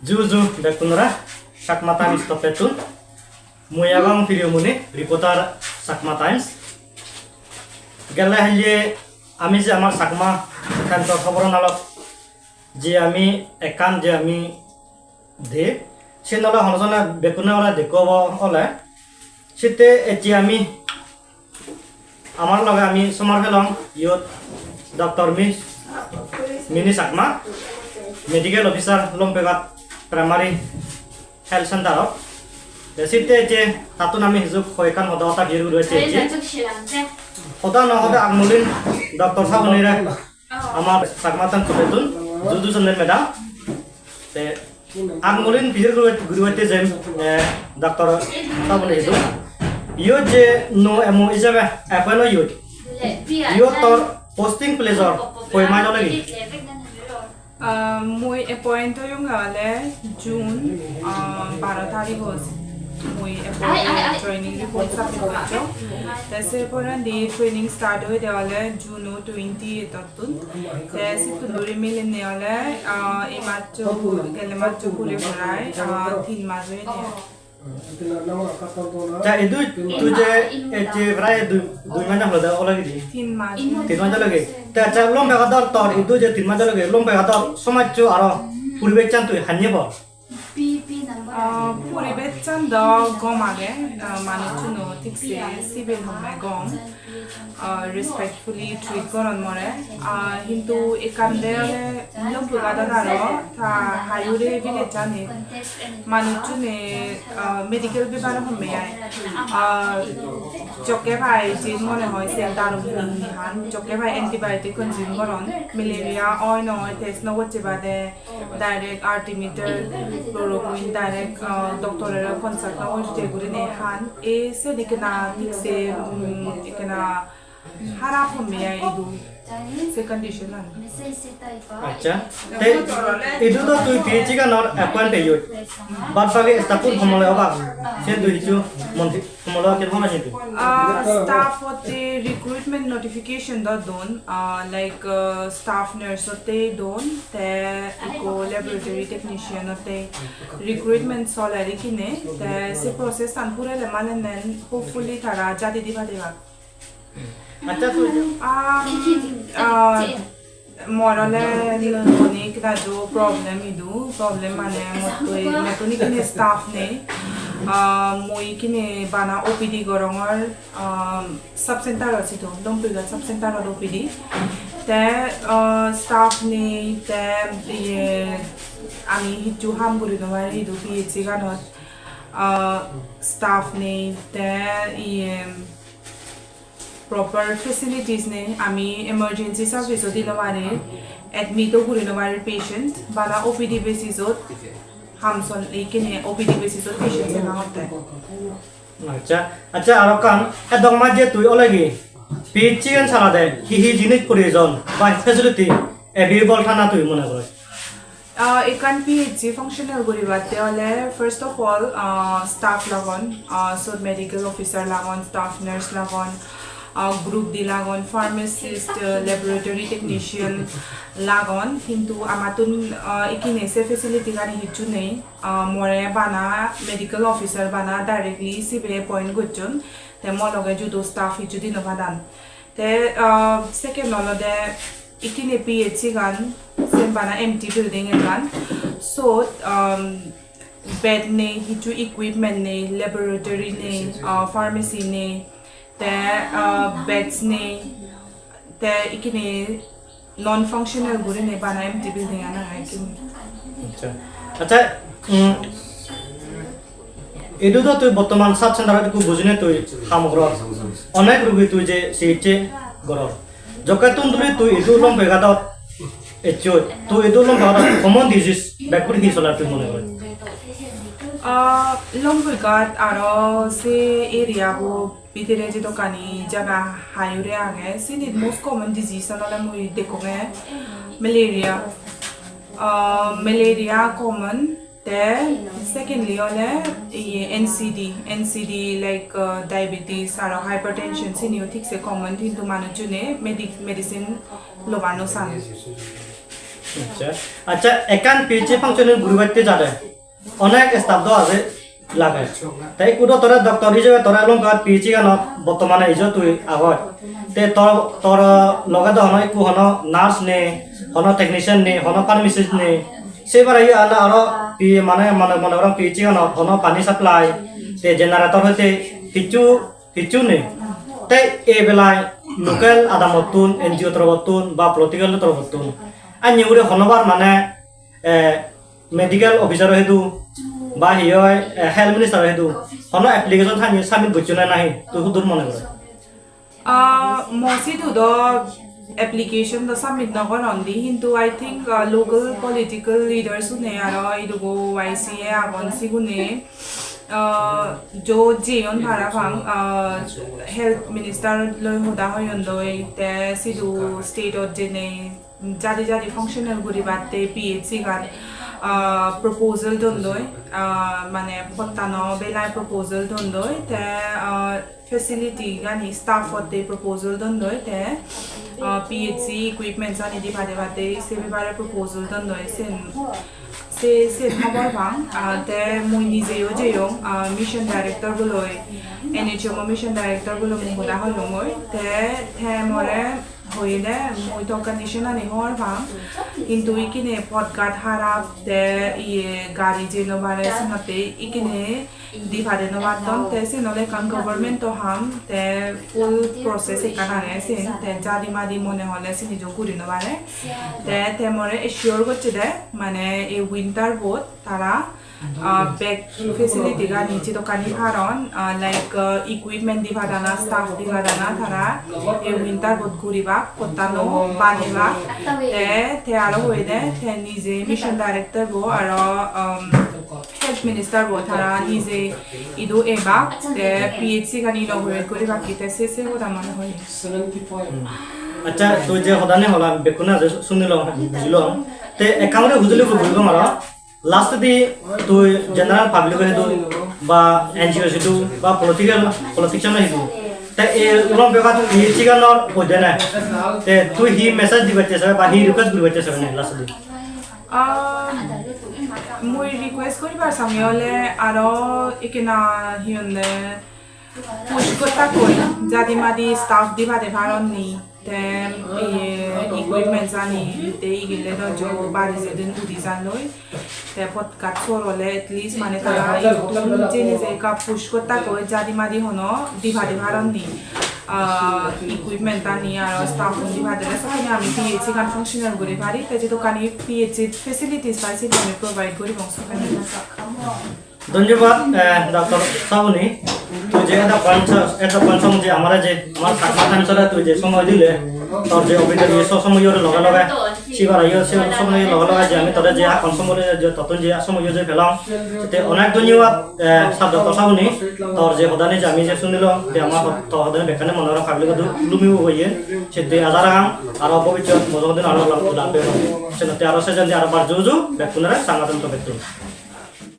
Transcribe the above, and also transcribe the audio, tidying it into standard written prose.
Juju bekunra Chakma Times topetun muyabang video muni reporter Chakma Times gala hije ami je amar Chakma kan to khobor nalok je ami ekan je ami de sinala honjona bekuna ola dekobo ole site eji ami amar loge ami somar belong yot Dr. Mini Chakma medical officer Longpuighat primary health center of the city je tatun ami hijuk khoikan hoda ta biru roche je hoda no hoda agmulin Dr. Sabuni re amar Chakma tan kobetun juju sanden meda te agmulin biru roche je Dr. Sabuni hijuk yo je no emo ijabe apano yo tor posting pleasure koi ma jo lagi Moi appoint yung gale June 12 तारीख को moi appoint training report submit cho तैसे पर day training start हुए वाले June 20 तक तैसे तो दूरी में लेने वाले इमाचो गले माचो पूरे भराए 3 मास हुए ja itu tuje eje brai du mana hoda olagi 3 मास 3 मास lagi ta ja Longpuighat tor itu je 3 मास lagi Longpuighat somaj chu aro purbe chan tu hanye bo पूरे बेचन द गमागे मानुचु नो ठीक से सिविल हमें गम respectfully treat करन मरे Hindu एकांदे Longpuighat दारो था हायुरे विले जाने मानुचु ने medical विभाग हमें आए जोके भाई जिन मने होय सेल दारू हान जोके भाई एंटीबायोटिक कंज्यूम करन मलेरिया ऑय नो टेस्ट नो वच्चे बादे direct artemether chloroquine direct doctor रे कंसल्ट ना होय जे गुरे ने हान ए से दिकना ठीक से एकना हारा फमे आई दु से कंडीशन अच्छा ते इदु तो तु PHC का नॉर अपॉइंट है यो बात बागे स्टाफ हमले अबा से दु हिजु मंथि हमले के होना हिजु staff होते recruitment notification द दोन like staff nurse होते दोन ते इको laboratory technician होते recruitment salary किने ते से process सान पूरे ले माने नेन hopefully थारा जाति दिबा देबा अच्छा तो morale nilonik da do problem mane motoi metoni kine staff ne moi kine bana OPD gorongor sub center achi to Longpuighat sub center ro OPD te staff ne te ye ami hitu ham buri no mari do PHC ga not staff ne te ye proper facilities ne ami emergency service odi laware admit guri laware patient bana OPD basis ot hamson lekine OPD basis ot patient se na hote अच्छा arokan edong ma je tui olagi PHC kan sala de hi jinik provision by facility available thana tui mona kore ekan PHC functional guri bate ole first of all staff lagon so medical officer lagon staff nurse lagon group di lagon pharmacist laboratory technician lagon hintu amatun ikine se facility gani hichu nei more bana medical officer bana directly sibe point gochun te mo loge judo staff hichu di novadan te second no de ikine PHC gan sem bana empty building gan so bed ne hichu equipment ne laboratory ne pharmacy ne te beds ne te ikine non functional gure ne bana empty building ana hai अच्छा edu to tu bottoman sub center ku bujine tu hamgro onek rugi tu je seche goror jokatun duri tu edu Longpuighat echo tu edu Longpuighat common disease backwood hi solar tu mone Longpuighat aro se area bo bidire je dokani jaga hayure age sin it most common disease anala moi dekonge malaria common te secondly ole NCD like diabetes aro hypertension sin yo thik se common into manu june medicine lobano san আচ্ছা আচ্ছা একান PHC ফাংশনের গুরুবাইতে যাবে অনেক staff তো আছে লাগে তাই কুটো তোরা ডক্টর হিসেবে তোরা লঙ্কাত পিএইচসি গান বর্তমানে ইজ তুই আগত তে তোর তোর লগে তো হন একু হন নার্স নে হন টেকনিশিয়ান নে হন ফার্মাসিস্ট নে সেবার ইয়ে আনা আরো মানে মানে মনে করো পিএইচসি গান হন পানি সাপ্লাই তে জেনারেটর হইতে কিছু কিছু নে তাই এই বেলায় লোকাল আদামতুন এনজিও তরফতুন বা পলিটিক্যাল তরফতুন আর নিউরে হনবার মানে মেডিকেল অফিসার হেতু বা হিয় হেলথ মিনিস্টার হেতু হন এপ্লিকেশন থানি সাবমিট করছো না নাই তুই হুদুর মনে করে মসি তো application the submit na konondi hintu I think local political leaders ne aro idugo YCA agon sigune jo jeon bhara phang health minister loi hoda hoyondoi te sidu state of jene jadi functional guri batte PHC gan proposal dondoi mane potano belai proposal dondoi te facility gani staff hote proposal dondoi te PHC equipments ani di bade se bare proposal dondoi se khobor bang te moi nije yo jeyo mission director buloi NHO mission director bulo moda holongoi te more hoile moi to condition ani hor bang কিন্তু ইকিনে পদগাট হারাপ তে ইয়ে গাড়ি যেনো বারে সনতে ইকিনে দিভারে no বাদন তে সিনলে কান government তো হাম তে ফুল প্রসেস একানারে সিন তে জাদি মাদি মনে হলে সিনি জকুরি নো বারে তে মরে এশিওর করছে দে মানে এই উইন্টার বোট তারা back facility ga niche to kani haron like equipment divadana staff divadana thara e winter bot guriba kotano baniba te aro hoide te nije mission director bo aro health minister bo thara nije idu eba te PHC gani lo hoye guriba kite se hoda mane hoye আচ্ছা তো যে হদানে হলা বেকুনা যে শুনিলো বুঝিলো তে একামরে বুঝলি বুঝিব মারা last দি তুই জেনারেল পাবলিক হেতু বা এনজিও হেতু বা পলিটিশিয়ান হেতু তে এই উলম বেকাত পিএইচসি গানর কইদে না তে তুই হি মেসেজ দিবতে সবে বা হি রিকোয়েস্ট দিবতে সবে না লাস্ট দি মই রিকোয়েস্ট করিবার সামিয়লে আরো ইকিনা হিয়নে পুশ করতা কই জাদি মাদি staff দিবাতে ভারনি te equipments ani te igile no jo bari zedin Udij-a noi te podcast sorole at least mane tara jene je ka push korta ko jadi madi hono divade bharonni equipment ani aro staff divade la sakani ami PHC kan functional gori bari te je to kani PHC facilities paise আমি provide kori bong sakani ধন্যবাদ doctor সাবুনি তুই যে এটা পঞ্চম যে আমরা যে আমার সাকমা টাইমসরে তুই যে সময় দিলে তোর যে অভিজ্ঞতা সব সময় লগা সিবার সে সময় লগা যে আমি তোরা যে কনসমরে যে ততন যে সময় যে ফেলাম তে অনেক ধন্যবাদ ডক্টর সাবুনি তোর যে হদানি যে আমি যে শুনিল যে আমার তো হদানি বেখানে মনোরম খাবলি কত লুমিও হইয়ে সেতে আজার গাম আর ভবিষ্যৎ মজদিন আরো লাগবে সেতে আরো সে যদি আর বার জুজু বেকুনারে সাংগঠন তো বেতু